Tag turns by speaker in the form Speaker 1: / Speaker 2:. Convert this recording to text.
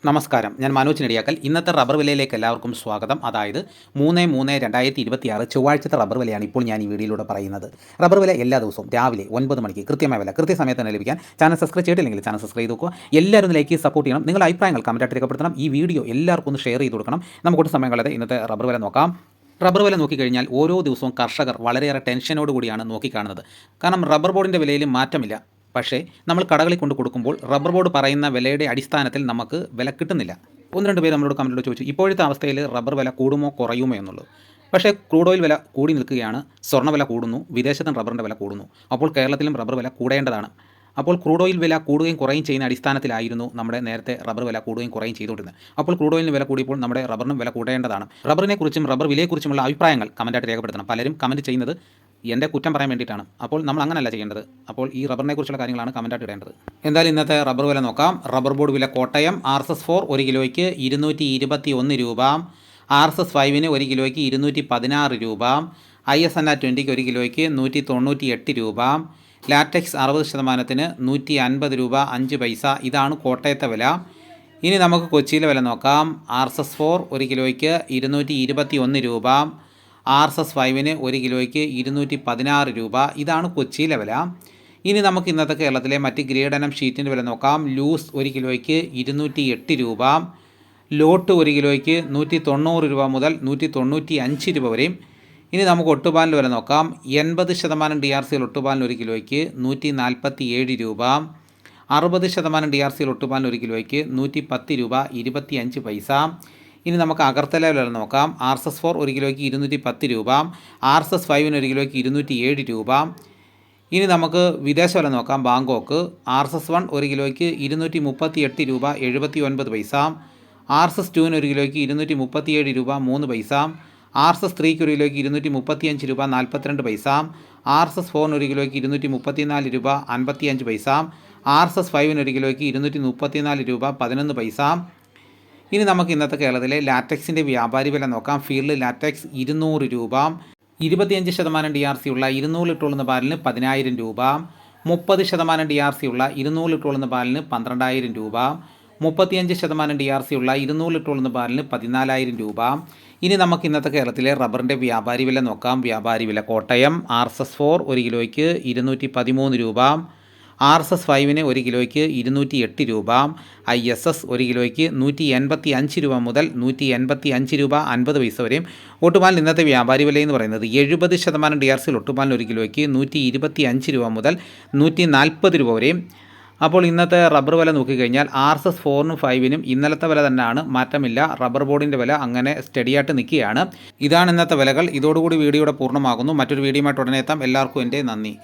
Speaker 1: നമസ്കാരം, ഞാൻ മനോജ് നെടിയാക്കൽ. ഇന്നത്തെ റബ്ബർ വിലയിലേക്ക് എല്ലാവർക്കും സ്വാഗതം. അതായത് 3/3/2026 ചൊവ്വാഴ്ചത്തെ റബ്ബർ വിലയാണ് ഇപ്പോൾ ഞാൻ ഈ വീഡിയോയിലൂടെ പറയുന്നത്. റബ്ബർ വില എല്ലാ ദിവസവും രാവിലെ 9 മണിക്ക് കൃത്യമായ വില കൃത്യസമയത്ത് തന്നെ ലഭിക്കാൻ ചാനൽ സബ്സ്ക്രൈബ് ചെയ്തിട്ടില്ലെങ്കിൽ ചാനൽ സബ്സ്ക്രൈബ് ചെയ്ത് നോക്കുക. എല്ലാവരും ലൈക്ക് സപ്പോർട്ട് ചെയ്യണം. നിങ്ങളുടെ അഭിപ്രായങ്ങൾ കമൻറ്റായിട്ട് രേഖപ്പെടുത്തണം. ഈ വീഡിയോ എല്ലാവർക്കും ഒന്ന് ഷെയർ ചെയ്ത് കൊടുക്കണം. നമുക്കൊട്ട് സമയം കളയാതെ ഇന്നത്തെ റബ്ബർ വില നോക്കാം. റബ്ബർ വില നോക്കിക്കഴിഞ്ഞാൽ ഓരോ ദിവസവും കർഷകർ വളരെയേറെ ടെൻഷനോട് കൂടിയാണ് നോക്കിക്കാണുന്നത്. കാരണം റബ്ബർ ബോർഡിൻ്റെ വിലയിൽ മാറ്റമില്ല. പക്ഷേ നമ്മൾ കടകളിൽ കൊണ്ട് കൊടുക്കുമ്പോൾ റബ്ബർ ബോർഡ് പറയുന്ന വിലയുടെ അടിസ്ഥാനത്തിൽ നമുക്ക് വില കിട്ടുന്നില്ല. ഒന്ന് രണ്ട് പേര് നമ്മളോട് കമൻറ്റിലൂടെ ചോദിച്ചു, ഇപ്പോഴത്തെ അവസ്ഥയിൽ റബ്ബർ വില കൂടുമോ കുറയുമോ എന്നുള്ളത്. പക്ഷേ ക്രൂഡ് ഓയിൽ വില കൂടി നിൽക്കുകയാണ്, സ്വർണ്ണ വില കൂടുന്നു, വിദേശത്തും റബ്ബറിൻ്റെ വില കൂടുന്നു. അപ്പോൾ കേരളത്തിലും റബ്ബർ വില കൂടേണ്ടതാണ്. അപ്പോൾ ക്രൂഡ് ഓയിൽ വില കൂടുകയും കുറയും ചെയ്യുന്ന അടിസ്ഥാനത്തിലായിരുന്നു നമ്മുടെ നേരത്തെ റബ്ബർ വില കൂടുകയും കുറയും ചെയ്തുകൊണ്ടിരുന്നത്. അപ്പോൾ ക്രൂഡ് ഓയിലിന് വില കൂടിയപ്പോൾ നമ്മുടെ റബ്ബറിനും വില കൂടേണ്ടതാണ്. റബ്ബറിനെക്കുറിച്ചും റബ്ബർ വിലയെക്കുറിച്ചുമുള്ള അഭിപ്രായങ്ങൾ കമൻറ്റായിട്ട് രേഖപ്പെടുത്തണം. പലരും കമൻറ്റ് ചെയ്യുന്നത് എൻ്റെ കുറ്റം പറയാൻ വേണ്ടിയിട്ടാണ്. അപ്പോൾ നമ്മൾ അങ്ങനെയല്ല ചെയ്യേണ്ടത്. അപ്പോൾ ഈ റബ്ബറിനെക്കുറിച്ചുള്ള കാര്യങ്ങളാണ് കമൻറ്റായിട്ട് ഇടേണ്ടത്. എന്തായാലും ഇന്നത്തെ റബ്ബർ വില നോക്കാം. റബ്ബർ ബോർഡ് വില കോട്ടയം RSS-4 1 കിലോയ്ക്ക് 221 രൂപ, RSS-5 1 കിലോയ്ക്ക് 216 രൂപ, ISNR 20 1 കിലോയ്ക്ക് 198 രൂപ, ലാറ്റക്സ് 60% 150 രൂപ 5 പൈസ. ഇതാണ് കോട്ടയത്തെ വില. ഇനി നമുക്ക് കൊച്ചിയിലെ വില നോക്കാം. RSS-4 1 കിലോയ്ക്ക് 221 രൂപ, RSS-5 1 കിലോയ്ക്ക് 216 രൂപ. ഇതാണ് കൊച്ചിയിലെ വില. ഇനി നമുക്ക് ഇന്നത്തെ കേരളത്തിലെ മറ്റ് ഗ്രേഡ് ഷീറ്റിൻ്റെ വില നോക്കാം. ലൂസ് 1 കിലോയ്ക്ക് 208 രൂപ, ലോട്ട് 1 കിലോയ്ക്ക് 190 രൂപ മുതൽ 195 രൂപ വരെയും. ഇനി നമുക്ക് ഒട്ടുപാലിൻ്റെ വില നോക്കാം. 80% DRC ഒട്ടുപാലിന് 1 കിലോയ്ക്ക് 147 രൂപ, 60% DRC ഒട്ടുപാലിന് 1 കിലോയ്ക്ക് 110 രൂപ 25 പൈസ. ഇനി നമുക്ക് അഗർത്തല വില നോക്കാം. RSS-4 1 കിലോയ്ക്ക് 210 രൂപ, RSS-5 1 കിലോയ്ക്ക് 207 രൂപ. ഇനി നമുക്ക് വിദേശ വില നോക്കാം. ബാങ്കോക്ക് RSS-1 1 കിലോയ്ക്ക് 238 രൂപ 79 പൈസ, RSS-2 1 കിലോയ്ക്ക് 237 രൂപ 3 പൈസ, RSS-3 1 കിലോയ്ക്ക് 235 രൂപ 42 പൈസ, RSS-4 1 കിലോയ്ക്ക് 234 രൂപ 55 പൈസ, RSS-5 1 കിലോയ്ക്ക് 234 രൂപ 11 പൈസ. ഇനി നമുക്ക് ഇന്നത്തെ കേരളത്തിലെ ലാറ്റക്സിൻ്റെ വ്യാപാരി വില നോക്കാം. ഫീൽഡ് ലാറ്റക്സ് 200 രൂപ, 25% DRC ഉള്ള 200 ലിറ്റർ ഉള്ള പാലിന് 10,000 രൂപ, 30% DRC ഉള്ള 200 ലിറ്റർ ഉള്ള പാലിന് 12,000 രൂപ, 35% DRC ഉള്ള 200 ലിറ്റർ ഉള്ള പാലിന് 14,000 രൂപ. ഇനി നമുക്ക് ഇന്നത്തെ കേരളത്തിലെ റബ്ബറിൻ്റെ വ്യാപാരി വില നോക്കാം. വ്യാപാരി വില കോട്ടയം RSS-4 1 കിലോയ്ക്ക് 213 രൂപ, RSS-5 1 കിലോയ്ക്ക് 208 രൂപ, ISS 1 കിലോയ്ക്ക് 185 രൂപ മുതൽ 185 രൂപ 50 പൈസ വരെയും. ഒട്ടുപാലിന് ഇന്നത്തെ വ്യാപാരി വില എന്ന് പറയുന്നത് 70% DRC ഒട്ടുപാലിന് 1 കിലോയ്ക്ക് 125 രൂപ മുതൽ 140 രൂപ വരെയും. അപ്പോൾ ഇന്നത്തെ റബ്ബർ വില നോക്കിക്കഴിഞ്ഞാൽ RSS-4 5 ഇന്നലത്തെ വില തന്നെയാണ്, മാറ്റമില്ല. റബ്ബർ ബോർഡിൻ്റെ വില അങ്ങനെ സ്റ്റഡിയായിട്ട് നിൽക്കുകയാണ്. ഇതാണ് ഇന്നത്തെ വിലകൾ. ഇതോടുകൂടി വീഡിയോയുടെ പൂർണ്ണമാകുന്നു. മറ്റൊരു വീഡിയോയുമായിട്ട് ഉടനെ എത്താം. എല്ലാവർക്കും എൻ്റെ നന്ദി.